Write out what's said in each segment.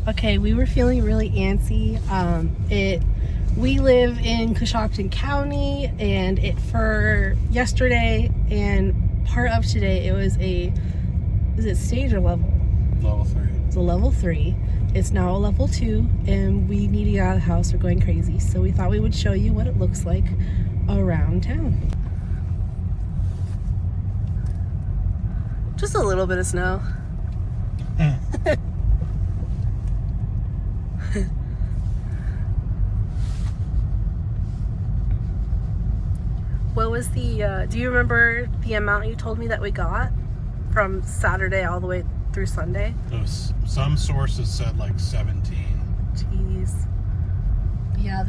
Okay, we were feeling really antsy. We live in Coshocton County, and for yesterday and part of today, it was is it stage or level? Level 3. It's a level 3. It's now a level 2, and we need to get out of the house. We're going crazy. So we thought we would show you what it looks like around town. Just a little bit of snow. What was do you remember the amount you told me that we got from Saturday all the way through Sunday? Some sources said like 17. Jeez. Yeah,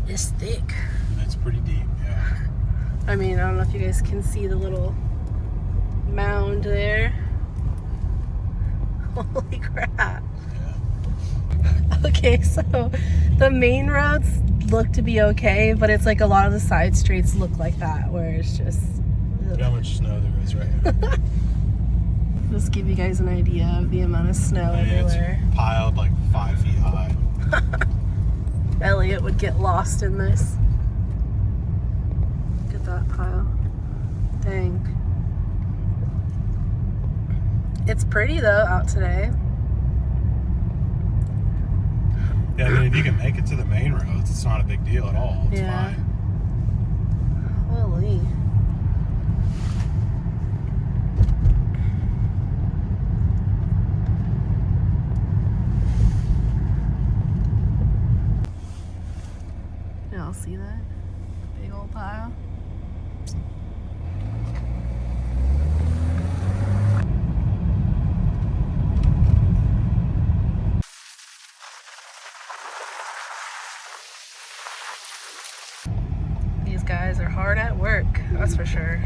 it's thick. It's pretty deep, yeah. I mean, I don't know if you guys can see the little mound there. Holy crap. Yeah. Okay, so the main roads look to be okay, but it's like a lot of the side streets look like that, where it's just... Look how much snow there is right here. Just give you guys an idea of the amount of snow everywhere. It's piled like 5 feet high. Elliot would get lost in this. Look at that pile. Dang. It's pretty though out today. Yeah, I mean, if you can make it to the main roads, it's not a big deal at all. It's fine. Holy. Y'all see that? Big old pile. These guys are hard at work, that's for sure.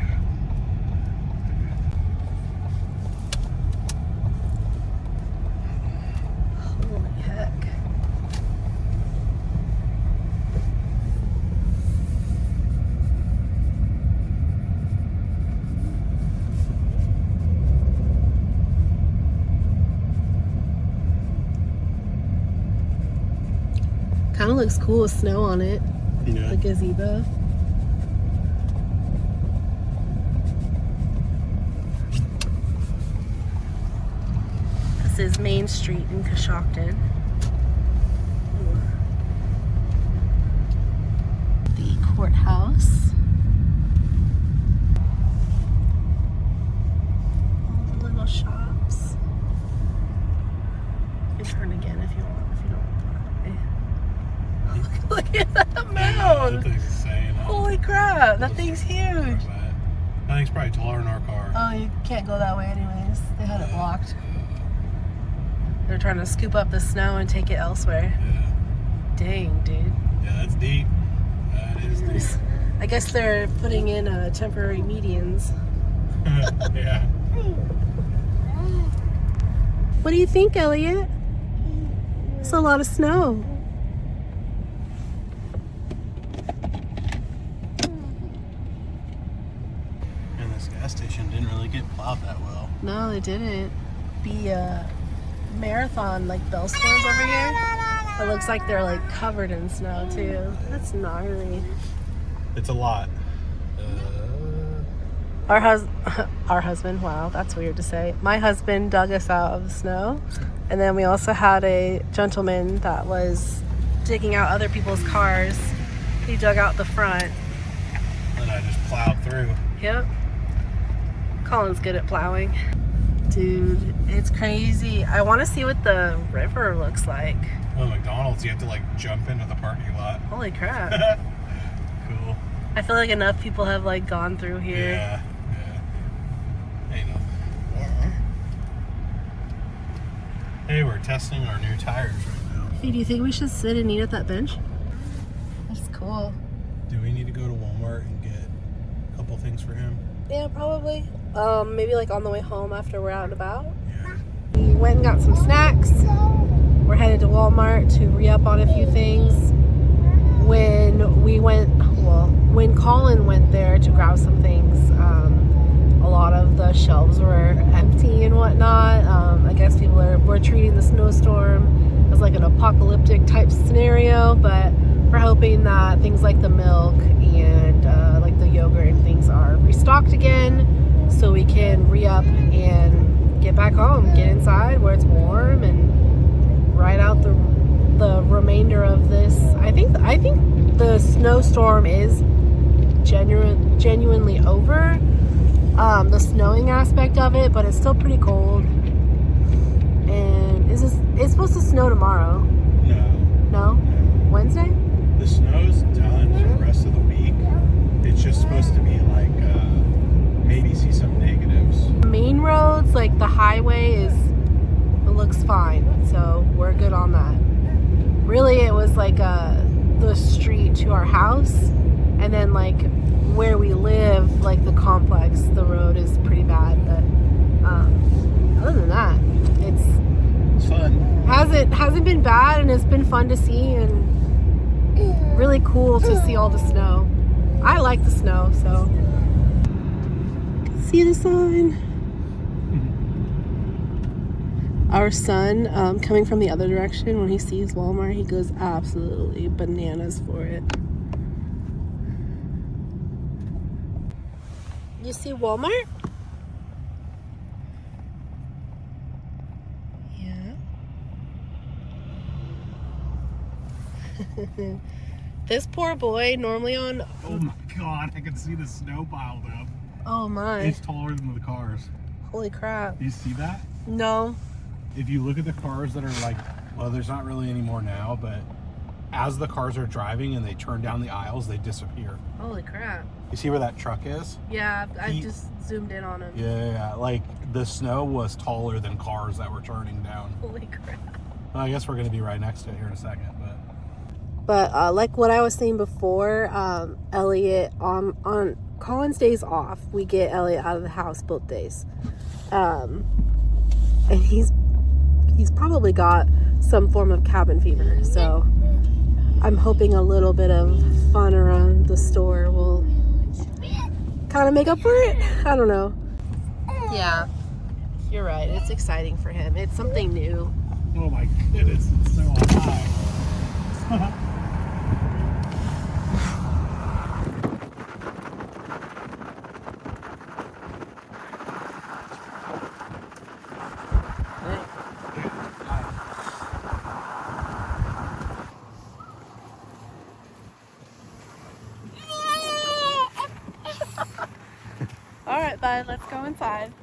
Holy heck. Kind of looks cool with snow on it. Yeah. The gazebo. This is Main Street in Coshocton. The courthouse. All the little shops. You can turn again if you want, if you don't want to. Look at that mound! That thing's insane. Holy crap, that thing's huge! That thing's probably taller than our car. Oh, you can't go that way anyways. They had it blocked. They're trying to scoop up the snow and take it elsewhere. Yeah. Dang, dude. Yeah, that's deep. That is deep. I guess they're putting in temporary medians. Yeah. What do you think, Elliot? It's a lot of snow. And this gas station didn't really get plowed that well. No, they didn't. The marathon, like bell stores over here, it looks like they're like covered in snow too. That's gnarly. It's a lot. Our husband, wow, that's weird to say. My husband dug us out of the snow. And then we also had a gentleman that was digging out other people's cars. He dug out the front. And I just plowed through. Yep. Colin's good at plowing. Dude, it's crazy. I want to see what the river looks like. Well, McDonald's, you have to like jump into the parking lot. Holy crap. Cool. I feel like enough people have like gone through here. Yeah. Ain't nothing. Yeah. Hey, we're testing our new tires right now. Hey, do you think we should sit and eat at that bench? That's cool. Do we need to go to Walmart and get a couple things for him? Yeah, probably. Maybe like on the way home after we're out and about. Yeah. We went and got some snacks. We're headed to Walmart to re-up on a few things. When Colin went there to grab some things, a lot of the shelves were empty and whatnot. guess we're treating the snowstorm as like an apocalyptic type scenario, but we're hoping that things like the milk and like the yogurt and things are restocked again, so we can re-up and get back home, get inside where it's warm, and ride out the remainder of this. I think the snowstorm is genuinely over. The snowing aspect of it, but it's still pretty cold. And it's supposed to snow tomorrow. No? Wednesday? The snow's done for the rest of the week. It's just supposed to be like maybe see some negatives. Main roads, like the highway, it looks fine, so we're good on that. Really, it was like the street to our house, and then like where we live, like the complex, the road is pretty bad. But other than that, it's fun. Hasn't been bad, and it's been fun to see and really cool to see all the snow. I like the snow, so see the sign. Our son, coming from the other direction, when he sees Walmart, he goes absolutely bananas for it. You see Walmart? Yeah. This poor boy, normally on... Oh my god, I can see the snow piled up. Oh my. It's taller than the cars. Holy crap. You see that? No. If you look at the cars that are like, well, there's not really any more now, but as the cars are driving and they turn down the aisles, they disappear. Holy crap. You see where that truck is? Yeah, I just zoomed in on him. Yeah, like the snow was taller than cars that were turning down. Holy crap. Well, I guess we're going to be right next to it here in a second, But like what I was saying before, Elliot, on Colin's days off, we get Elliot out of the house both days. And he's probably got some form of cabin fever, so I'm hoping a little bit of fun around the store will kind of make up for it. I don't know. Yeah, you're right. It's exciting for him. It's something new. Oh my goodness, it's so high. All right, bud, let's go inside.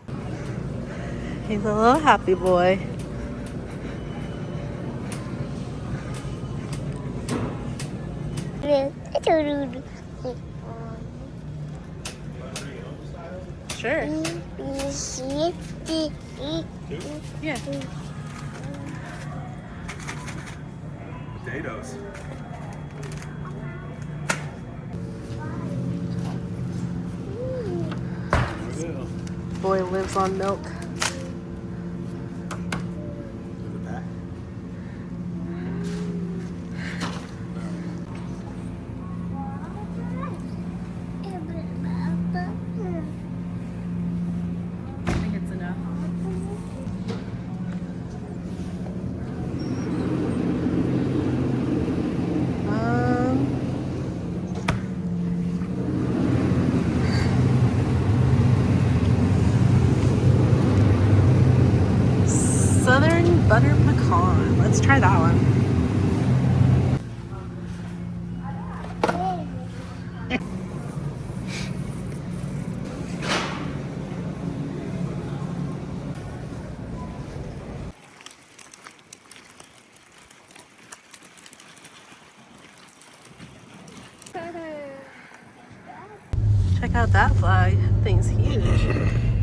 He's a little happy boy. Sure. Yeah. Potatoes. Boy lives on milk. I think it's enough. Southern butter pecan. Let's try that one. Check out that flag. Thing's huge.